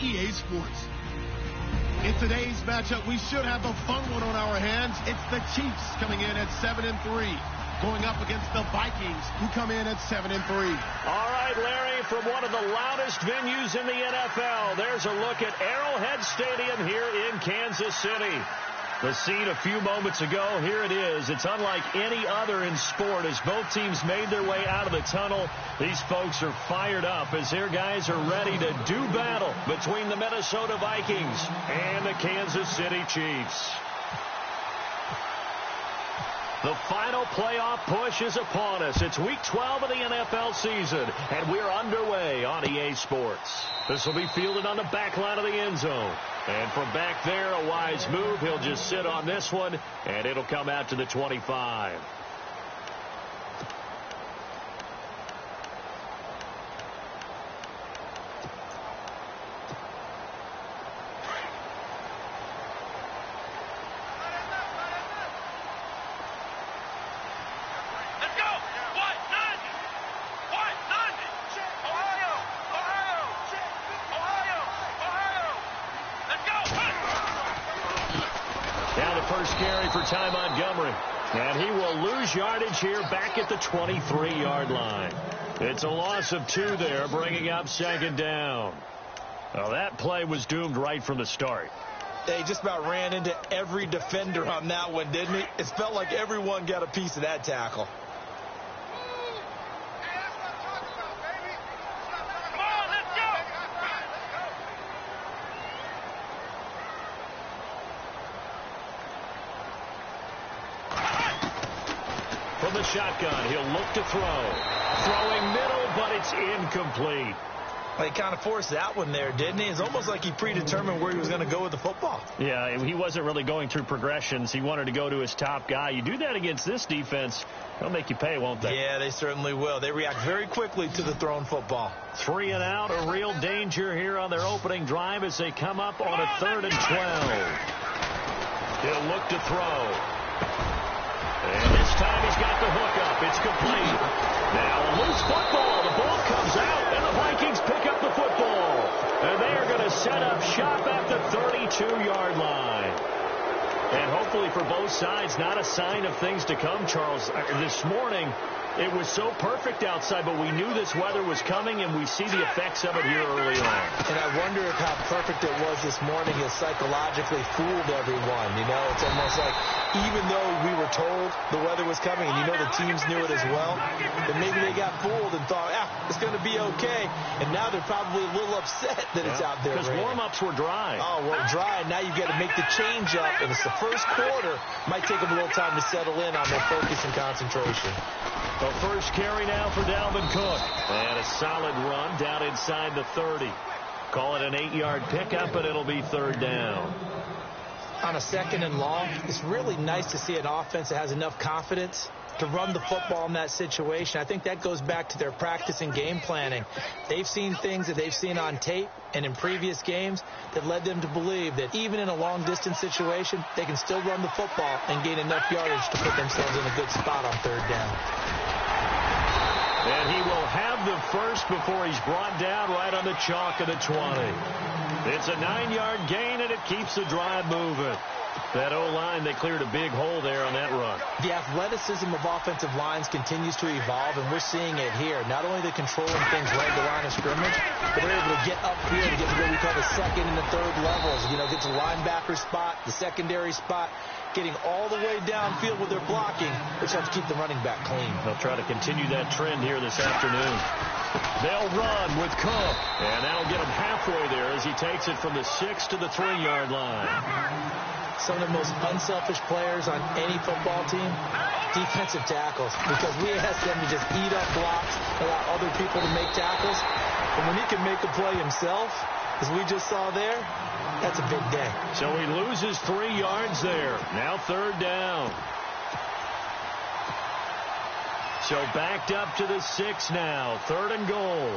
EA Sports. In today's matchup, we should have a fun one on our hands. It's the Chiefs coming in at 7-3, going up against the Vikings, who come in at 7-3. All right, Larry, from one of the loudest venues in the NFL, there's a look at Arrowhead Stadium here in Kansas City. The scene a few moments ago, here it is. It's unlike any other in sport as both teams made their way out of the tunnel. These folks are fired up as their guys are ready to do battle between the Minnesota Vikings and the Kansas City Chiefs. The final playoff push is upon us. It's Week 12 of the NFL season, and we're underway on EA Sports. This will be fielded on the back line of the end zone. And from back there, a wise move. He'll just sit on this one, and it'll come out to the 25. Ty Montgomery, and he will lose yardage here back at the 23-yard line. It's a loss of 2 there, bringing up second down. Well, that play was doomed right from the start. They just about ran into every defender on that one, didn't he? It felt like everyone got a piece of that tackle. The shotgun, he'll look to throw. Throwing middle, but it's incomplete. Well, he kind of forced that one there, didn't he? It's almost like he predetermined where he was going to go with the football. Yeah, he wasn't really going through progressions. He wanted to go to his top guy. You do that against this defense, they'll make you pay, won't they? Yeah, they certainly will. They react very quickly to the thrown football. 3 and out, a real danger here on their opening drive as they come up on a 3rd and 12. He'll look to throw. And this time he's got the hook up. It's complete. Now a loose football. The ball comes out, and the Vikings pick up the football. And they are going to set up shop at the 32-yard line. And hopefully for both sides, not a sign of things to come, Charles. This morning, it was so perfect outside, but we knew this weather was coming, and we see the effects of it here early on. And I wonder if how perfect it was this morning has psychologically fooled everyone. You know, it's almost like even though we were told the weather was coming, and you know the teams knew it as well, that maybe they got fooled and thought, it's going to be okay. And now they're probably a little upset that it's out there. Because warm-ups were dry. Oh, well, dry. Now you've got to make the change up, and it's the first quarter. Might take them a little time to settle in on their focus and concentration. The first carry now for Dalvin Cook. And a solid run down inside the 30. Call it an 8-yard pickup, and it'll be 3rd down. On a 2nd and long, it's really nice to see an offense that has enough confidence to run the football in that situation. I think that goes back to their practice and game planning. They've seen things that they've seen on tape and in previous games that led them to believe that even in a long-distance situation, they can still run the football and gain enough yardage to put themselves in a good spot on 3rd down. And he will have the first before he's brought down right on the chalk of the 20. It's a 9-yard gain, and it keeps the drive moving. That O-line, they cleared a big hole there on that run. The athleticism of offensive lines continues to evolve, and we're seeing it here. Not only the controlling things right at the line of scrimmage, but they're able to get upfield to get to what we call the 2nd and the 3rd levels. You know, get to the linebacker spot, the secondary spot, getting all the way downfield with their blocking, which helps keep the running back clean. They'll try to continue that trend here this afternoon. They'll run with Cook, and that'll get him halfway there as he takes it from the 6 to the 3-yard line. Some of the most unselfish players on any football team, defensive tackles, because we ask them to just eat up blocks, allow other people to make tackles. And when he can make a play himself, as we just saw there, that's a big day. So he loses 3 yards there. Now 3rd down. So backed up to the 6 now. 3rd and goal.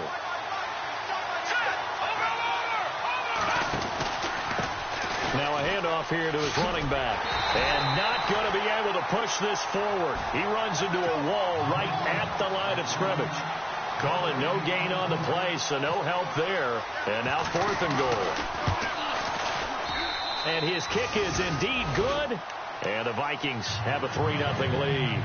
Now a handoff here to his running back. And not going to be able to push this forward. He runs into a wall right at the line of scrimmage. Calling no gain on the play, so no help there. And now 4th and goal. And his kick is indeed good. And the Vikings have a 3-0 lead.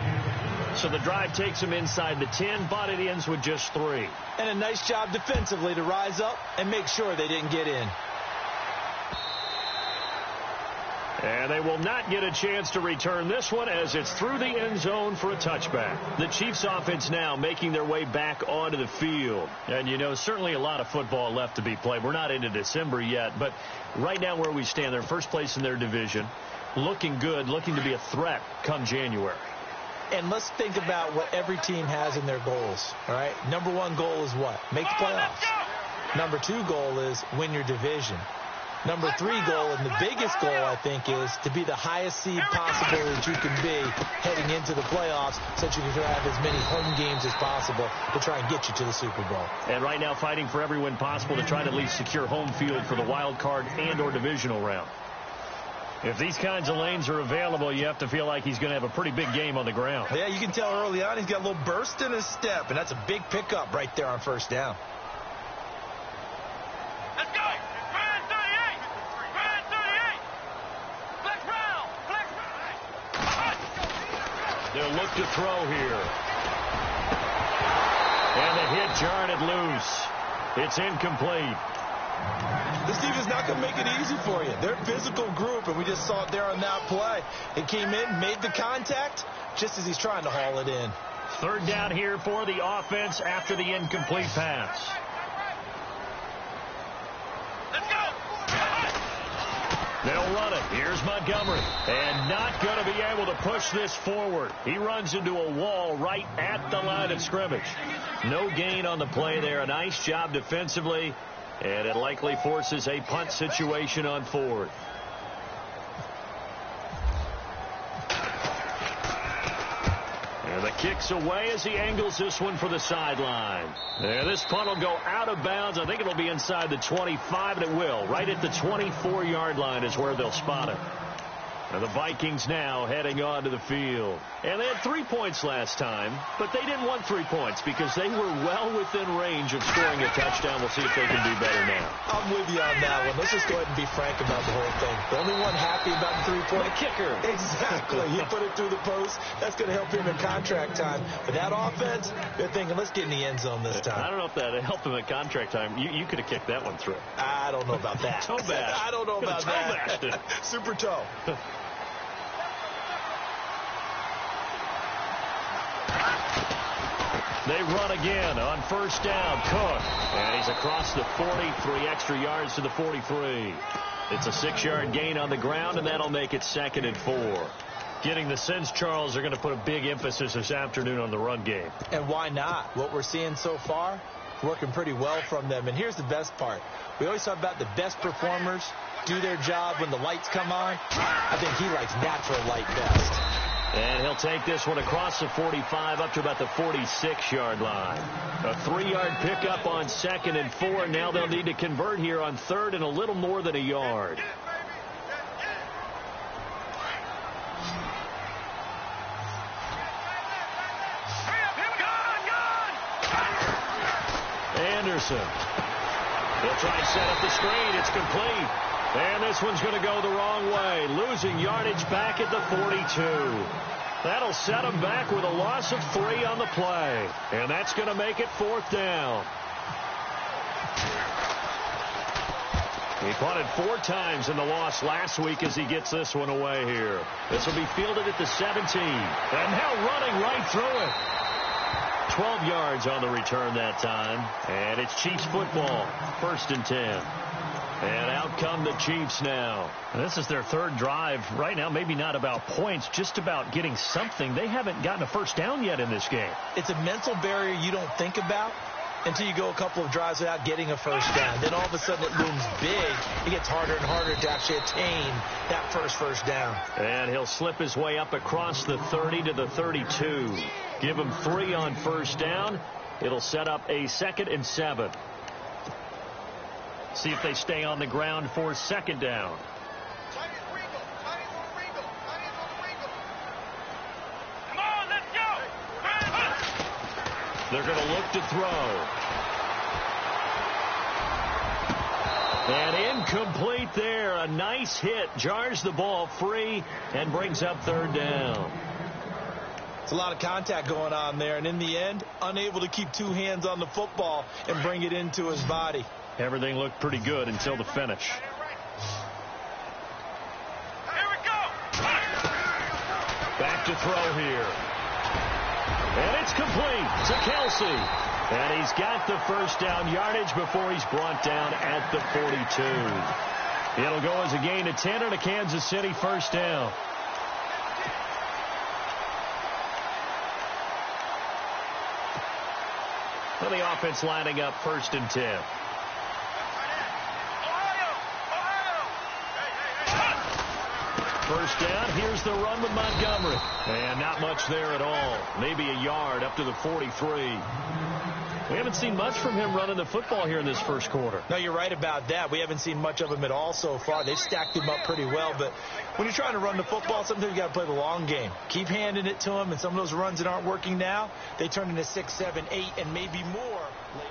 So the drive takes them inside the 10, but it ends with just 3. And a nice job defensively to rise up and make sure they didn't get in. And they will not get a chance to return this one as it's through the end zone for a touchback. The Chiefs offense now making their way back onto the field. And, you know, certainly a lot of football left to be played. We're not into December yet, but right now where we stand, they're first place in their division. Looking good, looking to be a threat come January. And let's think about what every team has in their goals, all right? Number 1 goal is what? Make the playoffs. Number 2 goal is win your division. Number 3 goal, and the biggest goal, I think, is to be the highest seed possible that you can be heading into the playoffs so that you can have as many home games as possible to try and get you to the Super Bowl. And right now fighting for every win possible to try to at least secure home field for the wild card and or divisional round. If these kinds of lanes are available, you have to feel like he's going to have a pretty big game on the ground. Yeah, you can tell early on he's got a little burst in his step, and that's a big pickup right there on 1st down. Let's go! Ryan 38! Ryan 38! Flex round! Flex round! They'll look to throw here. And the hit jarred it loose. It's incomplete. This defense is not going to make it easy for you. They're a physical group, and we just saw it there on that play. It came in, made the contact, just as he's trying to haul it in. 3rd down here for the offense after the incomplete pass. Let's go! They'll run it. Here's Montgomery. And not going to be able to push this forward. He runs into a wall right at the line of scrimmage. No gain on the play there. A nice job defensively. And it likely forces a punt situation on 4th. And the kick's away as he angles this one for the sideline. And this punt will go out of bounds. I think it'll be inside the 25, and it will. Right at the 24-yard line is where they'll spot it. And the Vikings now heading onto the field. And they had 3 points last time, but they didn't want 3 points because they were well within range of scoring a touchdown. We'll see if they can do better now. I'm with you on that one. Let's just go ahead and be frank about the whole thing. The only one happy about the 3-point. The kicker. Exactly. He put it through the post. That's going to help him in contract time. But that offense, they're thinking, let's get in the end zone this time. I don't know if that helped him at contract time. You could have kicked that one through. I don't know about that. Toe bash. I don't know about that. Toe bashed it. Super toe. They run again on 1st down. Cook. And he's across the 43 extra yards to the 43. It's a 6-yard gain on the ground, and that'll make it 2nd and 4. Getting the sense, Charles, are going to put a big emphasis this afternoon on the run game. And why not? What we're seeing so far, working pretty well from them. And here's the best part. We always talk about the best performers do their job when the lights come on. I think he likes natural light best. And he'll take this one across the 45 up to about the 46-yard line. A 3-yard pickup on 2nd and 4. Now they'll need to convert here on 3rd and a little more than a yard. Anderson. They'll try and set up the screen. It's complete. And this one's going to go the wrong way. Losing yardage back at the 42. That'll set them back with a loss of 3 on the play. And that's going to make it 4th down. He punted 4 times in the loss last week as he gets this one away here. This will be fielded at the 17. And now running right through it. 12 yards on the return that time. And it's Chiefs football. 1st and 10. And out come the Chiefs now. This is their 3rd drive. Right now, maybe not about points, just about getting something. They haven't gotten a 1st down yet in this game. It's a mental barrier you don't think about until you go a couple of drives without getting a 1st down. Then all of a sudden it looms big. It gets harder and harder to actually attain that first down. And he'll slip his way up across the 30 to the 32. Give him 3 on 1st down. It'll set up a 2nd and 7. See if they stay on the ground for 2nd down. They're going to look to throw. And incomplete there. A nice hit. Jars the ball free and brings up third down. It's a lot of contact going on there. And in the end, unable to keep two hands on the football and bring it into his body. Everything looked pretty good until the finish. Here we go. Back to throw here. And it's complete to Kelsey. And he's got the first down yardage before he's brought down at the 42. It'll go as a gain of 10 and a Kansas City first down. Well, the offense lining up first and 10. First down, here's the run with Montgomery. And not much there at all. Maybe a yard up to the 43. We haven't seen much from him running the football here in this first quarter. No, you're right about that. We haven't seen much of him at all so far. They've stacked him up pretty well. But when you're trying to run the football, sometimes you got to play the long game. Keep handing it to him, and some of those runs that aren't working now, they turn into 6, 7, 8, and maybe more later.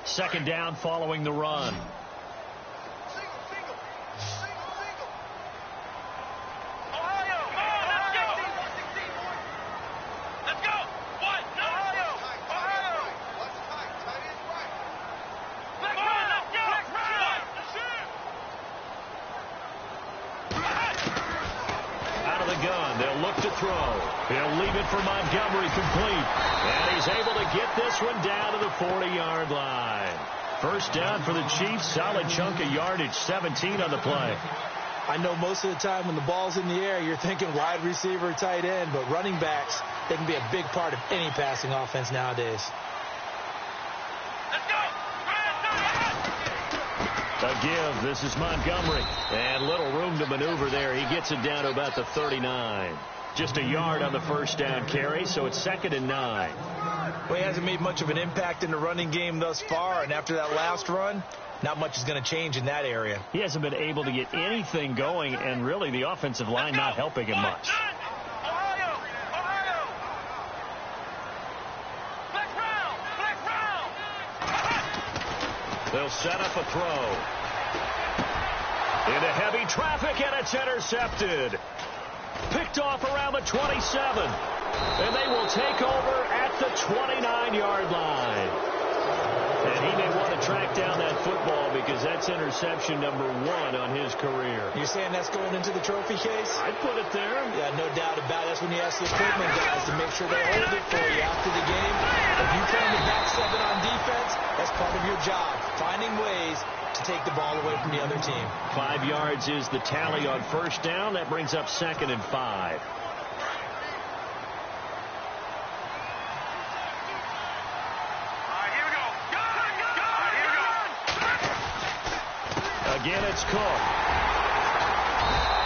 Second down following the run. He'll leave it for Montgomery complete. And he's able to get this one down to the 40-yard line. First down for the Chiefs. Solid chunk of yardage. 17 on the play. I know most of the time when the ball's in the air, you're thinking wide receiver, tight end. But running backs, they can be a big part of any passing offense nowadays. A give. This is Montgomery. And little room to maneuver there. He gets it down to about the 39. Just a yard on the first down carry, so it's 2nd and 9. Well, he hasn't made much of an impact in the running game thus far, and after that last run, not much is going to change in that area. He hasn't been able to get anything going, and really the offensive line not helping him much. They'll set up a throw. Into heavy traffic, and it's intercepted. Picked off around the 27. And they will take over at the 29-yard line. And he may want to track down that football because that's interception number 1 on his career. You're saying that's going into the trophy case? I'd put it there. Yeah, no doubt about it. That's when you ask the equipment guys to make sure they hold it for you after the game. If you play the back 7 on defense, that's part of your job, finding ways to take the ball away from the other team. 5 yards is the tally on first down. That brings up 2nd and 5. Again, it's Cook.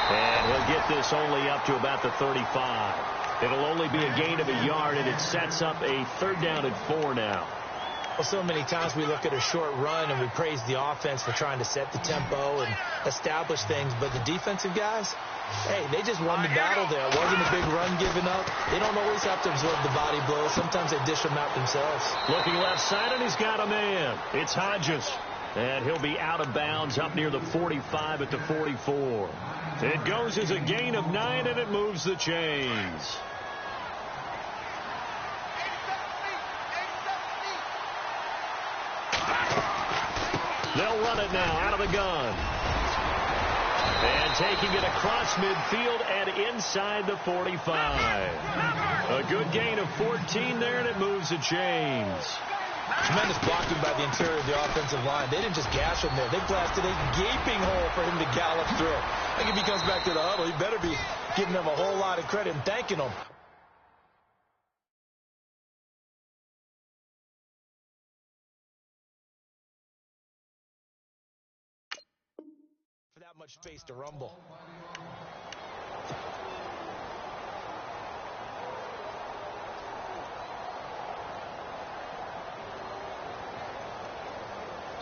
And he'll get this only up to about the 35. It'll only be a gain of a yard, and it sets up a 3rd down and 4 now. Well, so many times we look at a short run and we praise the offense for trying to set the tempo and establish things. But the defensive guys, hey, they just won the battle there. It wasn't a big run given up. They don't always have to absorb the body blows. Sometimes they dish them out themselves. Looking left side, and he's got a man. It's Hodges. And he'll be out of bounds up near the 45 at the 44. It goes as a gain of 9, and it moves the chains. They'll run it now out of the gun. And taking it across midfield and inside the 45. A good gain of 14 there, and it moves the chains. Tremendous blocking by the interior of the offensive line. They didn't just gash him there. They blasted a gaping hole for him to gallop through. I think if he comes back to the huddle, he better be giving them a whole lot of credit and thanking them. For that much space to rumble.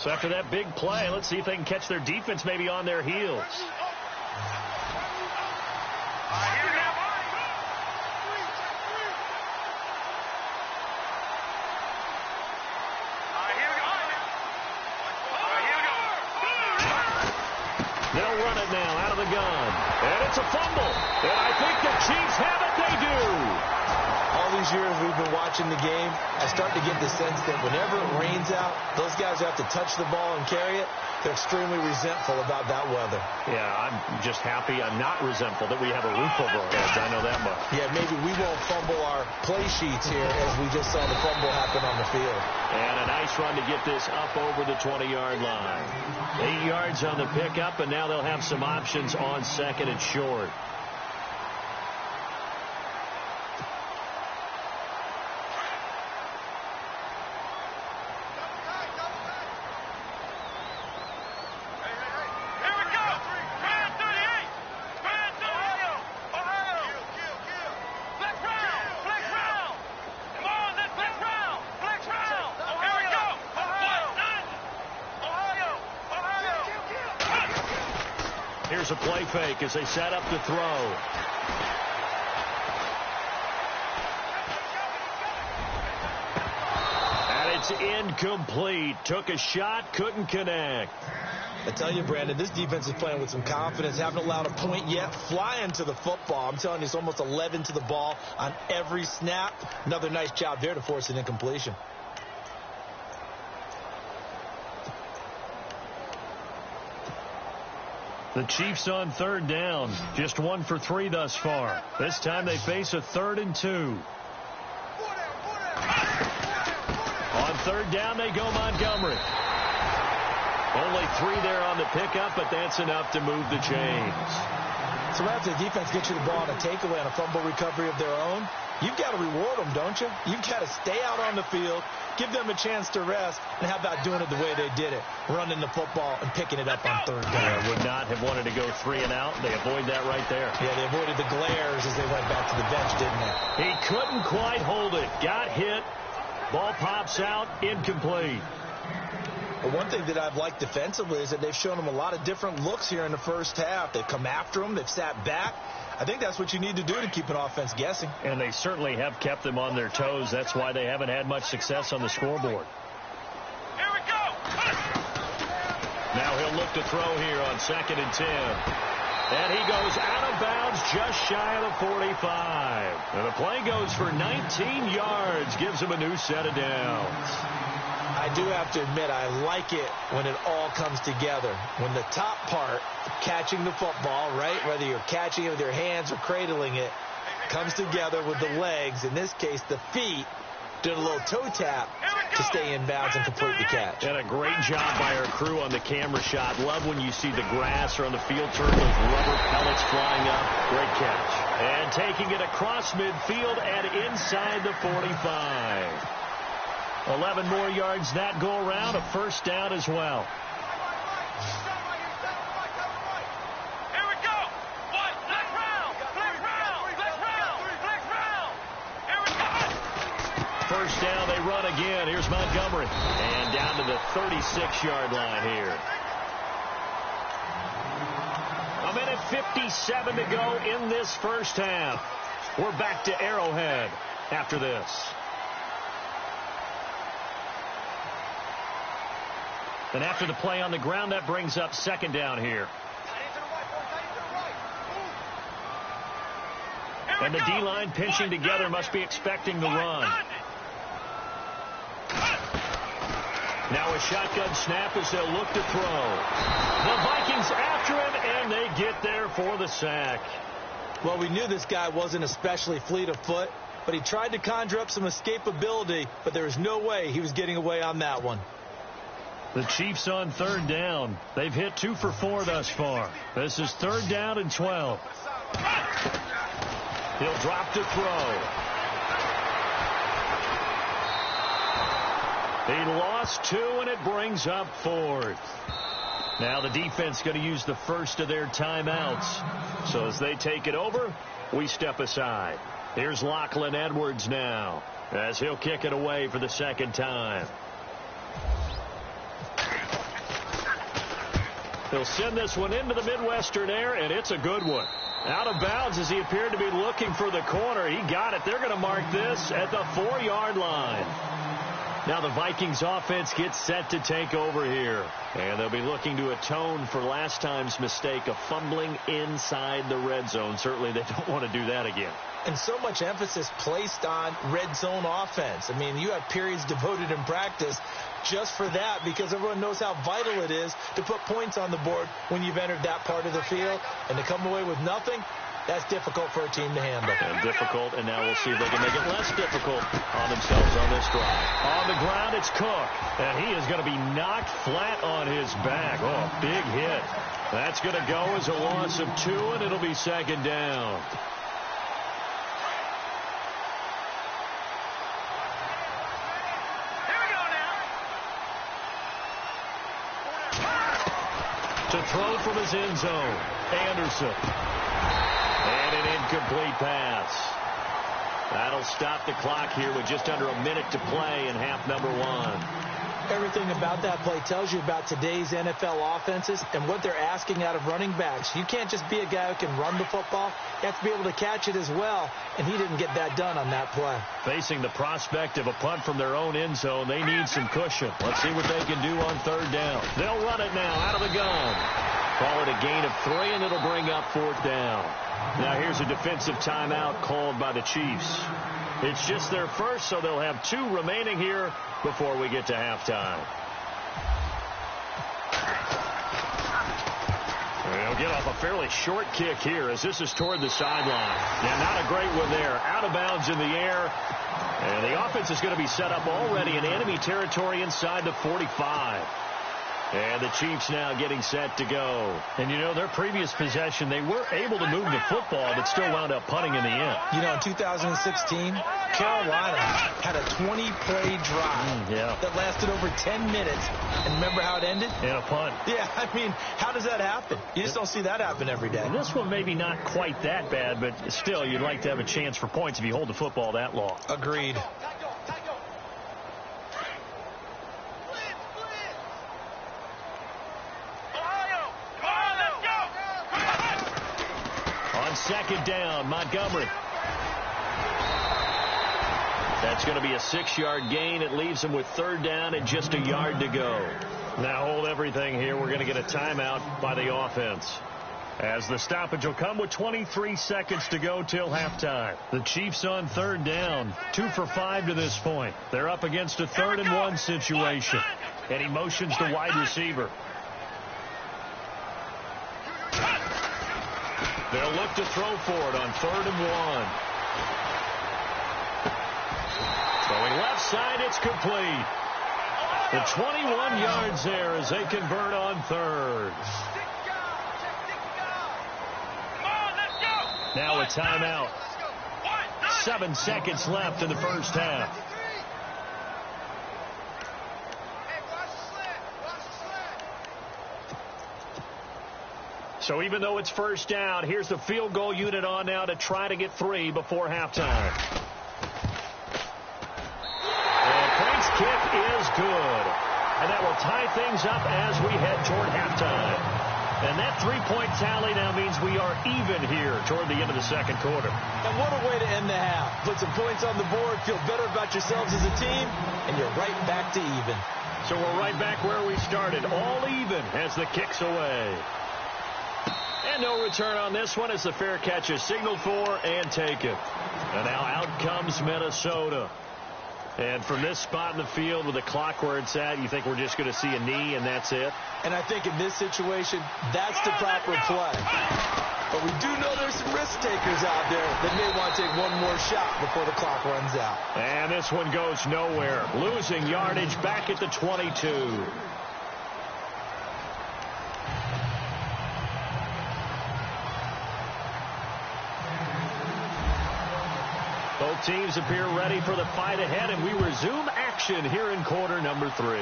So after that big play, let's see if they can catch their defense maybe on their heels. They'll run it now out of the gun. And it's a fumble. And I think the Chiefs have it. They do. All these years we've been watching the game, I start to get the sense that whenever it rains out, those guys who have to touch the ball and carry it, they're extremely resentful about that weather. Yeah, I'm just happy I'm not resentful that we have a roof over our heads. I know that much. Yeah, maybe we won't fumble our play sheets here as we just saw the fumble happen on the field. And a nice run to get this up over the 20-yard line. 8 yards on the pickup, and now they'll have some options on second and short. Here's a play fake as they set up to throw. And it's incomplete. Took a shot, couldn't connect. I tell you, Brandon, this defense is playing with some confidence. Haven't allowed a point yet. Flying to the football. I'm telling you, it's almost 11 to the ball on every snap. Another nice job there to force an incompletion. The Chiefs on third down. Just 1 for 3 thus far. This time they face a 3rd and 2. On third down they go Montgomery. Only 3 there on the pickup, but that's enough to move the chains. So after the defense gets you the ball on a takeaway on a fumble recovery of their own, you've got to reward them, don't you? You've got to stay out on the field, give them a chance to rest, and how about doing it the way they did it, running the football and picking it up on third down. They would not have wanted to go 3 and out. They avoid that right there. Yeah, they avoided the glares as they went back to the bench, didn't they? He couldn't quite hold it. Got hit. Ball pops out. Incomplete. Well, one thing that I've liked defensively is that they've shown them a lot of different looks here in the first half. They've come after them. They've sat back. I think that's what you need to do to keep an offense guessing. And they certainly have kept them on their toes. That's why they haven't had much success on the scoreboard. Here we go. Now he'll look to throw here on 2nd and 10. And he goes out of bounds just shy of the 45. And the play goes for 19 yards. Gives him a new set of downs. I do have to admit, I like it when it all comes together. When the top part, catching the football, right, whether you're catching it with your hands or cradling it, comes together with the legs, in this case the feet, did a little toe tap to stay in bounds and complete the catch. And a great job by our crew on the camera shot. Love when you see the grass or on the field turn, those rubber pellets flying up. Great catch. And taking it across midfield and inside the 45. 11 more yards that go around, a first down as well. Here we go. What? Black round. Black round. Black round. Black round. Here we go. First down, they run again. Here's Montgomery. And down to the 36-yard line here. A minute 57 to go in this first half. We're back to Arrowhead after this. And after the play on the ground, that brings up 2nd down here. And the D-line pinching together must be expecting the run. Now a shotgun snap as they'll look to throw. The Vikings after him, and they get there for the sack. Well, we knew this guy wasn't especially fleet of foot, but he tried to conjure up some escapability, but there was no way he was getting away on that one. The Chiefs on third down. They've hit 2 for 4 thus far. This is 3rd down and 12. He'll drop to throw. He lost 2, and it brings up 4th. Now the defense going to use the first of their timeouts. So as they take it over, we step aside. Here's Lachlan Edwards now as he'll kick it away for the 2nd time. He'll send this one into the Midwestern air, and it's a good one. Out of bounds as he appeared to be looking for the corner. He got it. They're going to mark this at the 4-yard line. Now the Vikings offense gets set to take over here. And they'll be looking to atone for last time's mistake of fumbling inside the red zone. Certainly they don't want to do that again. And so much emphasis placed on red zone offense. I mean, you have periods devoted in practice just for that because everyone knows how vital it is to put points on the board when you've entered that part of the field. And to come away with nothing, that's difficult for a team to handle. And difficult, and now we'll see if they can make it less difficult on themselves on this drive. On the ground, it's Cook, and he is going to be knocked flat on his back. Oh, big hit. That's going to go as a loss of 2, and it'll be second down. To throw from his end zone, Anderson. And an incomplete pass. That'll stop the clock here with just under a minute to play in half number 1. Everything about that play tells you about today's NFL offenses and what they're asking out of running backs. You can't just be a guy who can run the football. You have to be able to catch it as well, and he didn't get that done on that play. Facing the prospect of a punt from their own end zone, they need some cushion. Let's see what they can do on 3rd down. They'll run it now out of the gun. Call it a gain of 3, and it'll bring up 4th down. Now here's a defensive timeout called by the Chiefs. It's just their first, so they'll have 2 remaining here before we get to halftime. They'll get off a fairly short kick here as this is toward the sideline. Yeah, not a great one there. Out of bounds in the air. And the offense is going to be set up already in enemy territory inside the 45. And the Chiefs now getting set to go. And, you know, their previous possession, they were able to move the football, but still wound up punting in the end. You know, in 2016, Carolina had a 20-play drive that lasted over 10 minutes. And remember how it ended? In a punt. Yeah, I mean, how does that happen? You just don't see that happen every day. And this one maybe not quite that bad, but still, you'd like to have a chance for points if you hold the football that long. Agreed. Second down, Montgomery. That's going to be a 6-yard gain. It leaves him with 3rd down and just a yard to go. Now hold everything here. We're going to get a timeout by the offense. As the stoppage will come with 23 seconds to go till halftime. The Chiefs on 3rd down. 2 for 5 to this point. They're up against a 3rd and 1 situation. And he motions the wide receiver. They'll look to throw for it on 3rd and 1. Throwing left side, it's complete. The 21 yards there as they convert on 3rd. Now a timeout. 7 seconds left in the first half. So even though it's first down, here's the field goal unit on now to try to get 3 before halftime. And Frank's kick is good. And that will tie things up as we head toward halftime. And that 3-point tally now means we are even here toward the end of the second quarter. And what a way to end the half. Put some points on the board, feel better about yourselves as a team, and you're right back to even. So we're right back where we started, all even as the kick's away. And no return on this one as the fair catch is signaled for and taken. And now out comes Minnesota. And from this spot in the field with the clock where it's at, you think we're just going to see a knee and that's it? And I think in this situation, that's the proper play. But we do know there's some risk takers out there that may want to take one more shot before the clock runs out. And this one goes nowhere. Losing yardage back at the 22. Both teams appear ready for the fight ahead, and we resume action here in quarter number 3.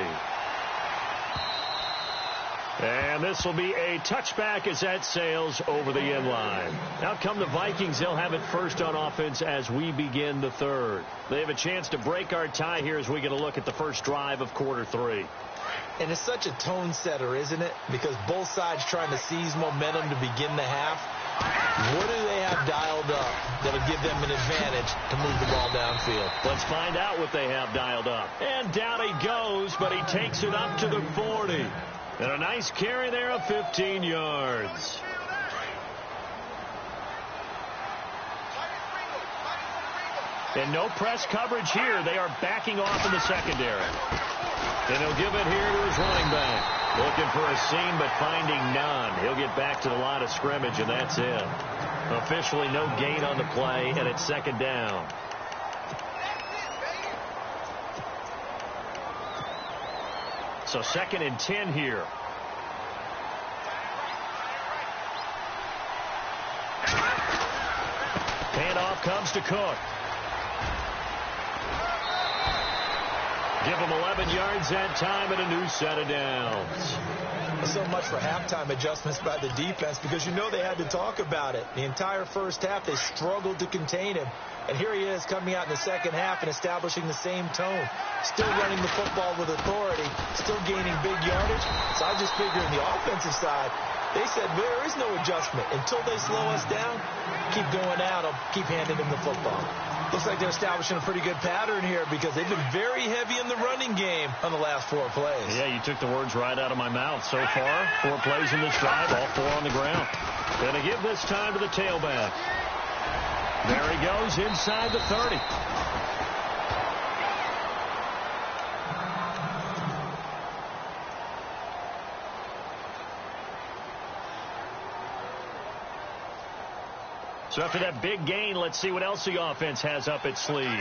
And this will be a touchback as that sails over the end line. Out come the Vikings. They'll have it first on offense as we begin the 3rd. They have a chance to break our tie here as we get a look at the first drive of quarter 3. And it's such a tone setter, isn't it? Because both sides trying to seize momentum to begin the half. What do they have dialed up that'll give them an advantage to move the ball downfield? Let's find out what they have dialed up. And down he goes, but he takes it up to the 40. And a nice carry there of 15 yards. And no press coverage here. They are backing off in the secondary. And he'll give it here to his running back. Looking for a seam, but finding none. He'll get back to the line of scrimmage, and that's it. Officially no gain on the play, and it's second down. So 2nd and 10 here. Handoff comes to Cook. Give him 11 yards that time and a new set of downs. So much for halftime adjustments by the defense, because you know they had to talk about it. The entire first half, they struggled to contain him. And here he is coming out in the second half and establishing the same tone. Still running the football with authority, still gaining big yardage. So I just figure on the offensive side, they said there is no adjustment. Until they slow us down, keep going out, I'll keep handing them the football. Looks like they're establishing a pretty good pattern here, because they've been very heavy in the running game on the last 4 plays. Yeah, you took the words right out of my mouth. So far, 4 plays in this drive, all 4 on the ground. Going to give this time to the tailback. There he goes inside the 30. So after that big gain, let's see what else the offense has up its sleeve. A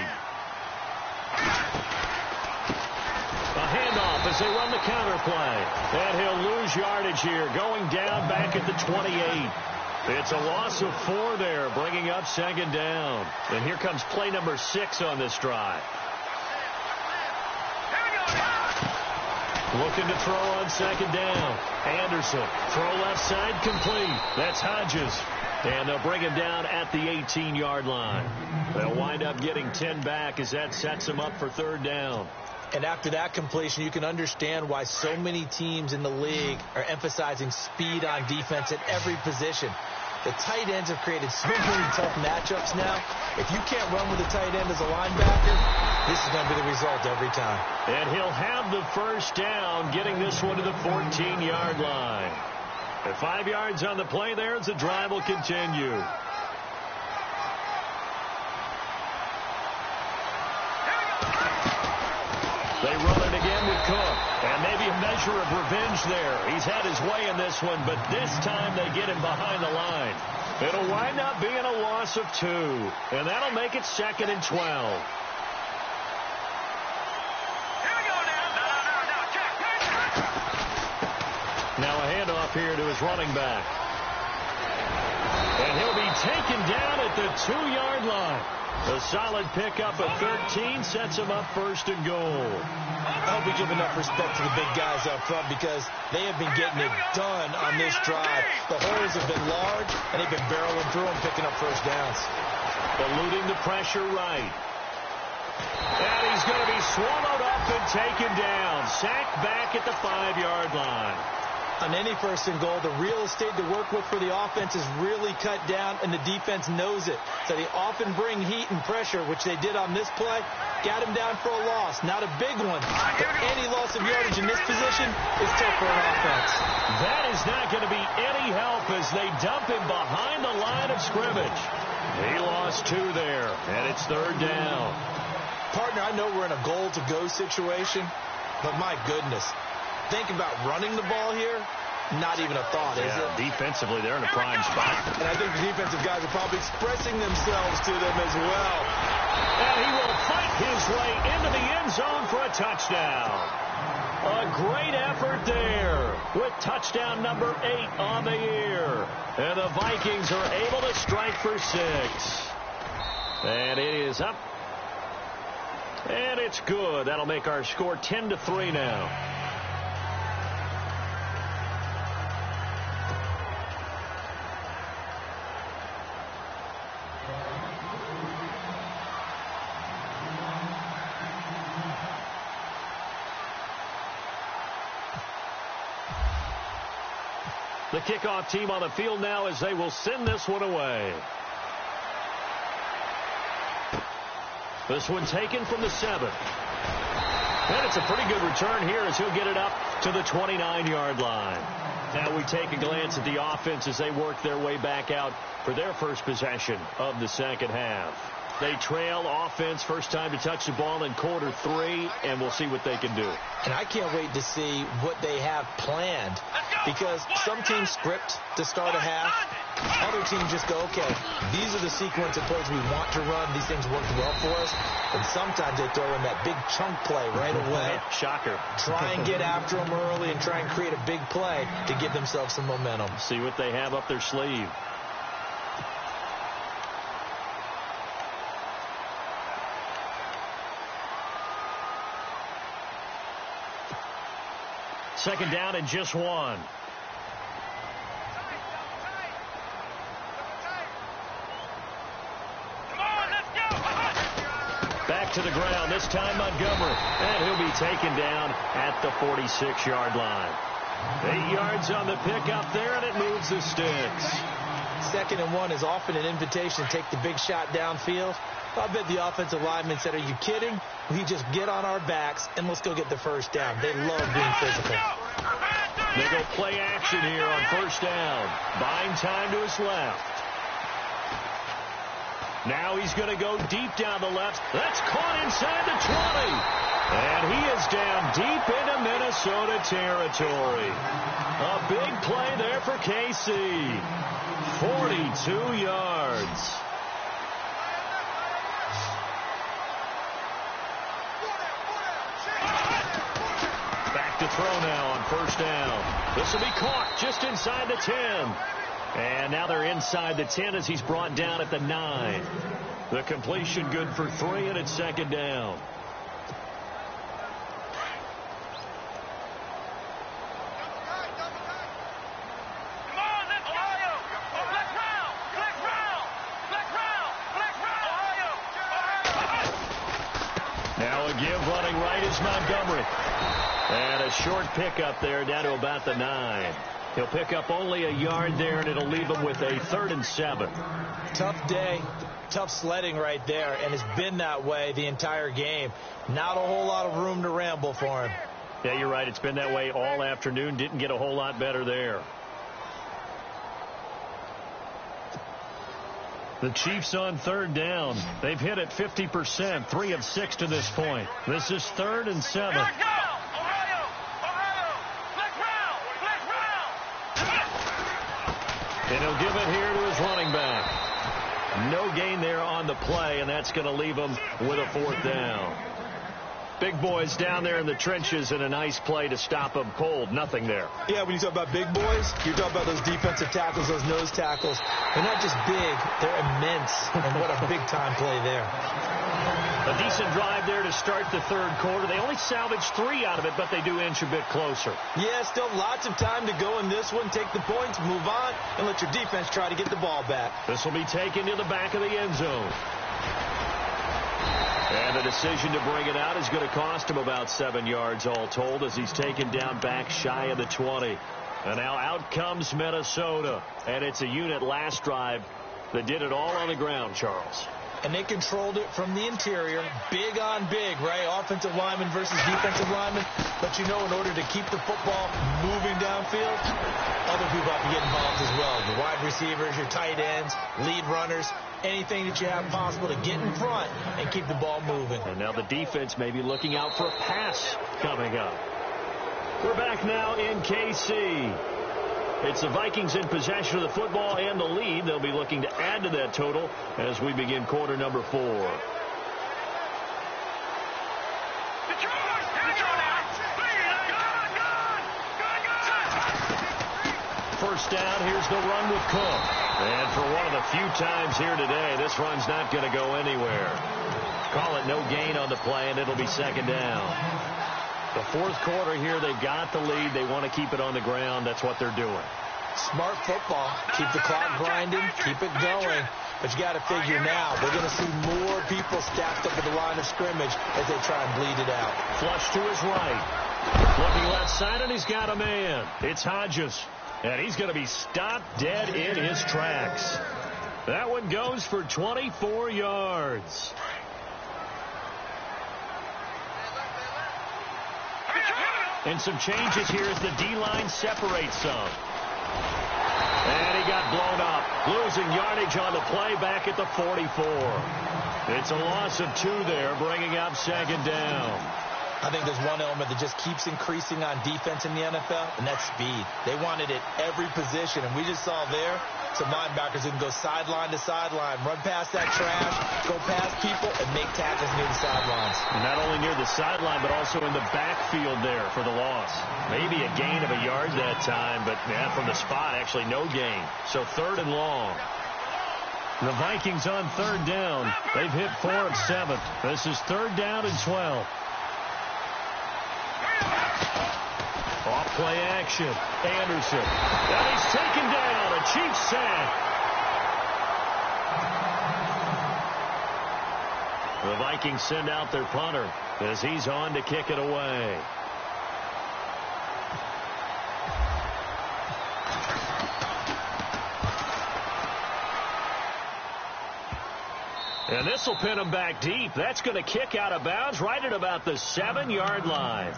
handoff as they run the counter play. And he'll lose yardage here, going down back at the 28. It's a loss of 4 there, bringing up second down. And here comes play number 6 on this drive. Looking to throw on second down. Anderson, throw left side, complete. That's Hodges. And they'll bring him down at the 18-yard line. They'll wind up getting 10 back as that sets them up for third down. And after that completion, you can understand why so many teams in the league are emphasizing speed on defense at every position. The tight ends have created so many tough matchups now. If you can't run with a tight end as a linebacker, this is going to be the result every time. And he'll have the first down, getting this one to the 14-yard line. At 5 yards on the play there as the drive will continue. They run it again with Cook. And maybe a measure of revenge there. He's had his way in this one, but this time they get him behind the line. It'll wind up being a loss of 2. And that'll make it 2nd and 12. Now a handoff here to his running back. And he'll be taken down at the 2-yard line. A solid pickup of 13 sets him up first and goal. I hope we give enough respect to the big guys up front, because they have been getting it done on this drive. The holes have been large, and they've been barreling through them, picking up first downs. Eluding the pressure right. And he's going to be swallowed up and taken down. Sacked back at the 5-yard line. On any first and goal, the real estate to work with for the offense is really cut down, and the defense knows it. So they often bring heat and pressure, which they did on this play. Got him down for a loss. Not a big one, but any loss of yardage in this position is tough for an offense. That is not going to be any help as they dump him behind the line of scrimmage. He lost 2 there, and it's third down. Partner, I know we're in a goal-to-go situation, but my goodness, think about running the ball here. Not even a thought, is it? Defensively, they're in a prime spot. And I think the defensive guys are probably expressing themselves to them as well. And he will fight his way into the end zone for a touchdown. A great effort there with touchdown number 8 on the year. And the Vikings are able to strike for 6. And it is up. And it's good. That'll make our score 10-3 now. The kickoff team on the field now as they will send this one away. This one taken from the 7. And it's a pretty good return here as he'll get it up to the 29-yard line. Now we take a glance at the offense as they work their way back out for their first possession of the second half. They trail offense, first time to touch the ball in quarter 3, and we'll see what they can do. And I can't wait to see what they have planned, because some teams script to start a half. Other teams just go, okay, these are the sequence of plays we want to run. These things worked well for us. And sometimes they throw in that big chunk play right away. Shocker. Try and get after them early and try and create a big play to give themselves some momentum. See what they have up their sleeve. Second down and just 1. Back to the ground, this time Montgomery. And he'll be taken down at the 46-yard line. 8 yards on the pickup there, and it moves the sticks. 2nd and 1 is often an invitation to take the big shot downfield. I bet the offensive lineman said, are you kidding? We just get on our backs and let's go get the first down. They love being physical. They go play action here on first down. Buying time to his left. Now he's going to go deep down the left. That's caught inside the 20. And he is down deep into Minnesota territory. A big play there for KC. 42 yards. Back to throw now on first down. This will be caught just inside the 10. And now they're inside the 10 as he's brought down at the 9. The completion good for 3, and it's second down. Now a give running right is Montgomery. And a short pickup there down to about the 9. He'll pick up only a yard there, and it'll leave him with a 3rd and 7. Tough day, tough sledding right there, and it's been that way the entire game. Not a whole lot of room to ramble for him. Yeah, you're right. It's been that way all afternoon. Didn't get a whole lot better there. The Chiefs on 3rd down. They've hit it 50%, 3 of 6 to this point. This is 3rd and 7. And he'll give it here to his running back. No gain there on the play, and that's going to leave him with a 4th down. Big boys down there in the trenches, and a nice play to stop them cold. Nothing there. Yeah, when you talk about big boys, you're talking about those defensive tackles, those nose tackles. They're not just big, they're immense. And what a big-time play there. A decent drive there to start the 3rd quarter. They only salvaged 3 out of it, but they do inch a bit closer. Yeah, still lots of time to go in this one. Take the points, move on, and let your defense try to get the ball back. This will be taken to the back of the end zone. And the decision to bring it out is going to cost him about 7 yards all told as he's taken down back shy of the 20. And now out comes Minnesota. And it's a unit last drive that did it all on the ground, Charles. And they controlled it from the interior. Big on big, right? Offensive lineman versus defensive lineman. But you know, in order to keep the football moving downfield, other people have to get involved as well. Your wide receivers, your tight ends, lead runners, anything that you have possible to get in front and keep the ball moving. And now the defense may be looking out for a pass coming up. We're back now in KC. It's the Vikings in possession of the football and the lead. They'll be looking to add to that total as we begin quarter number 4. First down, here's the run with Cook. And for one of the few times here today, this run's not going to go anywhere. Call it no gain on the play, and it'll be second down. The 4th quarter here, they've got the lead. They want to keep it on the ground. That's what they're doing. Smart football. Keep the clock grinding. Keep it going. But you got to figure now, they're going to see more people stacked up at the line of scrimmage as they try and bleed it out. Flush to his right. Looking left side, and he's got a man. It's Hodges. And he's going to be stopped dead in his tracks. That one goes for 24 yards. And some changes here as the D-line separates some. And he got blown up, losing yardage on the play back at the 44. It's a loss of 2 there, bringing up second down. I think there's one element that just keeps increasing on defense in the NFL, and that's speed. They want it at every position, and we just saw there some linebackers who can go sideline to sideline, run past that trash, go past people, and make tackles near the sidelines. Not only near the sideline, but also in the backfield there for the loss. Maybe a gain of a yard that time, but man, from the spot, actually no gain. So 3rd and long. The Vikings on 3rd down. They've hit 4 of 7. This is 3rd down and 12. Off play action. Anderson. And he's taken down. A cheap sack. The Vikings send out their punter as he's on to kick it away. And this will pin him back deep. That's going to kick out of bounds right at about the 7-yard line.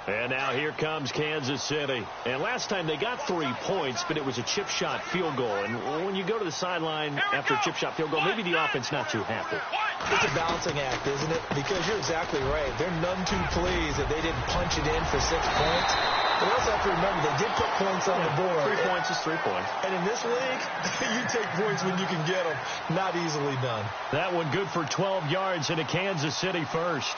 And now here comes Kansas City. And last time they got 3 points, but it was a chip shot field goal. And when you go to the sideline after a chip shot field goal, maybe the offense not too happy. It's a balancing act, isn't it? Because you're exactly right. They're none too pleased that they didn't punch it in for 6 points. But also have to remember, they did put points on the board. 3 points is 3 points. And in this league, you take points when you can get them. Not easily done. That one good for 12 yards into Kansas City first.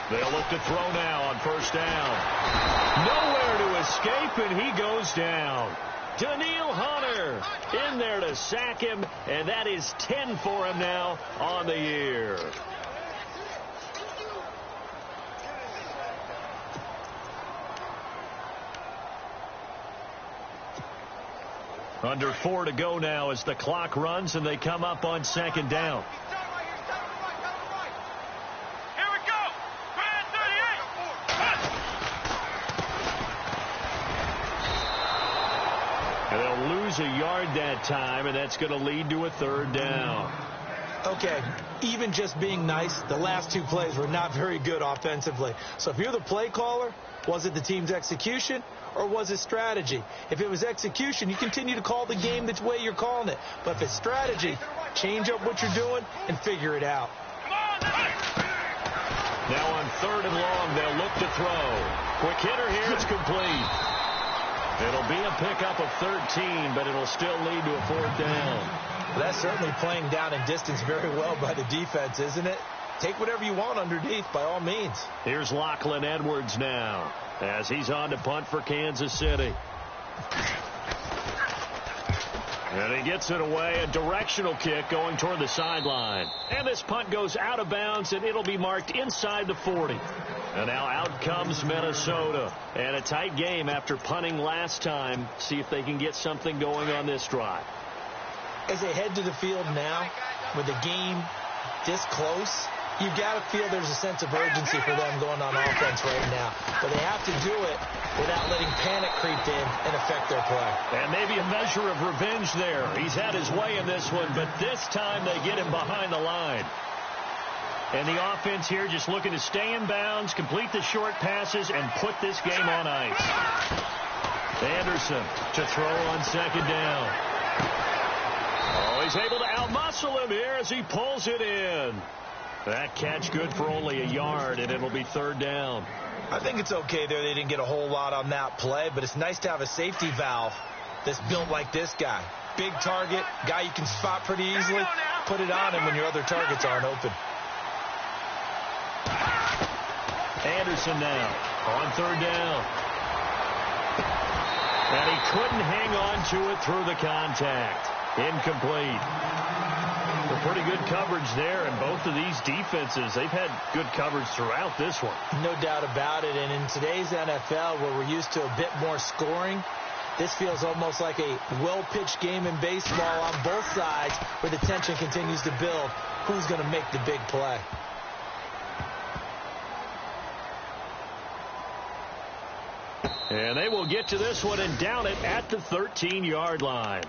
They'll look to throw now on 1st down. Nowhere to escape, and he goes down. Daniil Hunter in there to sack him, and that is 10 for him now on the year. Under 4 to go now as the clock runs, and they come up on 2nd down. A yard that time, and that's going to lead to a 3rd down. Okay, even just being nice, the last 2 plays were not very good offensively. So if you're the play caller, was it the team's execution or was it strategy? If it was execution, you continue to call the game the way you're calling it. But if it's strategy, change up what you're doing and figure it out. Now on 3rd and long, they'll look to throw. Quick hitter here, it's complete. It'll be a pickup of 13, but it'll still lead to a 4th down. Well, that's certainly playing down in distance very well by the defense, isn't it? Take whatever you want underneath, by all means. Here's Lachlan Edwards now, as he's on to punt for Kansas City. And he gets it away, a directional kick going toward the sideline. And this punt goes out of bounds, and it'll be marked inside the 40. And now out comes Minnesota. And a tight game after punting last time. See if they can get something going on this drive. As they head to the field now, with the game this close, you've got to feel there's a sense of urgency for them going on offense right now. But they have to do it without letting panic creep in and affect their play. And maybe a measure of revenge there. He's had his way in this one, but this time they get him behind the line. And the offense here just looking to stay in bounds, complete the short passes, and put this game on ice. Anderson to throw on 2nd down. Oh, he's able to outmuscle him here as he pulls it in. That catch good for only a yard, and it'll be 3rd down. I think it's okay there. They didn't get a whole lot on that play, but it's nice to have a safety valve that's built like this guy. Big target, guy you can spot pretty easily. Put it on him when your other targets aren't open. Anderson now on 3rd down. And he couldn't hang on to it through the contact. Incomplete. Pretty good coverage there, and both of these defenses, they've had good coverage throughout this one. No doubt about it, and in today's NFL, where we're used to a bit more scoring, this feels almost like a well-pitched game in baseball on both sides where the tension continues to build. Who's going to make the big play? And they will get to this one and down it at the 13-yard line.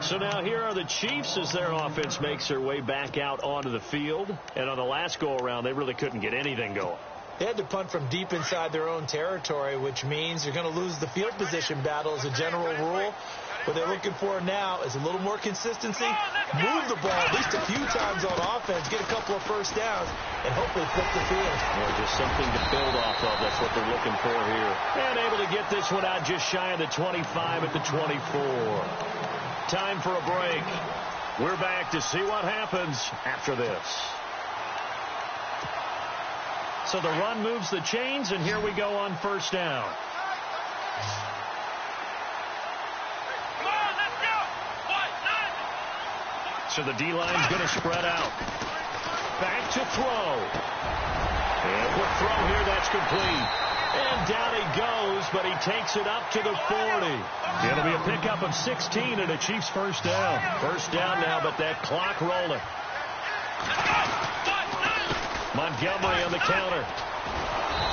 So now here are the Chiefs as their offense makes their way back out onto the field. And on the last go-around, they really couldn't get anything going. They had to punt from deep inside their own territory, which means you're going to lose the field position battle as a general rule. What they're looking for now is a little more consistency, move the ball at least a few times on offense, get a couple of first downs, and hopefully flip the field. Well, just something to build off of. That's what they're looking for here. And able to get this one out just shy of the 25 at the 24. Time for a break. We're back to see what happens after this. So the run moves the chains, and here we go on first down. So the D-line's going to spread out. Back to throw. And quick throw here, that's complete. And down he goes, but he takes it up to the 40. It'll be a pickup of 16 and a Chiefs first down. First down now, but that clock rolling. Montgomery on the counter.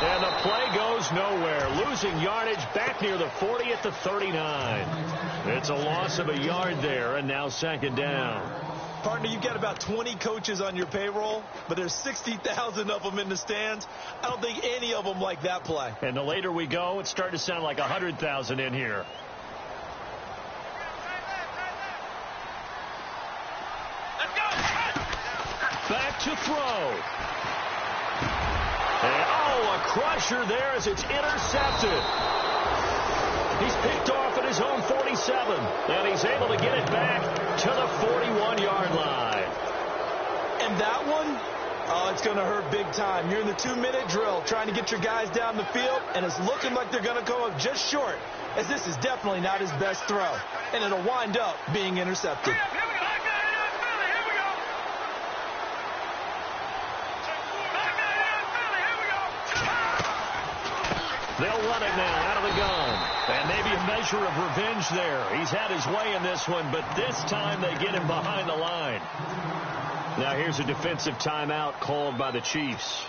And the play goes nowhere. Losing yardage back near the 40 at the 39. It's a loss of a yard there, and now second down. Partner, you've got about 20 coaches on your payroll, but there's 60,000 of them in the stands. I don't think any of them like that play. And the later we go, it's starting to sound like 100,000 in here. Back to throw. And, a crusher there as it's intercepted. He's picked off at his own 47, and he's able to get it back to the 41-yard line. And that one, it's going to hurt big time. You're in the 2-minute drill trying to get your guys down the field, and it's looking like they're going to go up just short, as this is definitely not his best throw, and it'll wind up being intercepted. They'll run it now out of the gun. And maybe a measure of revenge there. He's had his way in this one, but this time they get him behind the line. Now here's a defensive timeout called by the Chiefs.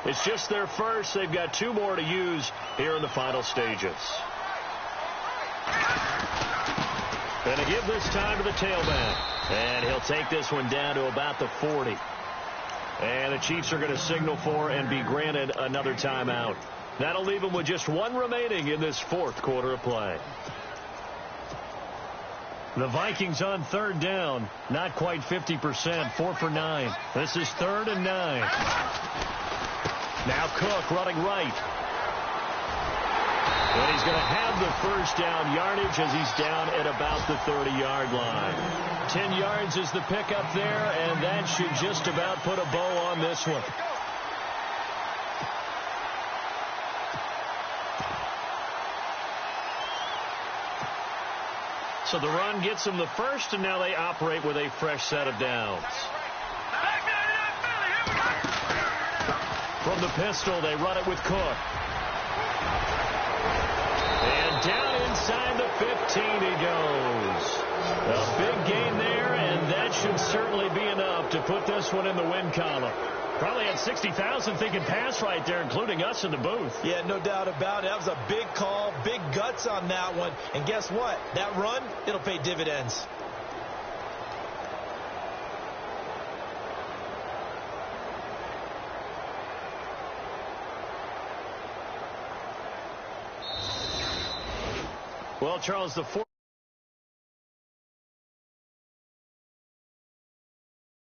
It's just their first. They've got 2 more to use here in the final stages. And to give this time to the tailback. And he'll take this one down to about the 40. And the Chiefs are going to signal for and be granted another timeout. That'll leave them with just 1 remaining in this 4th quarter of play. The Vikings on third down. Not quite 50%. 4 for 9. This is 3rd and 9. Now Cook running right. And he's going to have the first down yardage as he's down at about the 30-yard line. 10 yards is the pickup there, and that should just about put a bow on this one. So the run gets them the first, and now they operate with a fresh set of downs. From the pistol, they run it with Cook. And down inside the 15 he goes. A big gain there, and that should certainly be enough to put this one in the win column. Probably had 60,000 thinking pass right there, including us in the booth. Yeah, no doubt about it. That was a big call, big guts on that one. And guess what? That run, it'll pay dividends. Well, Charles, the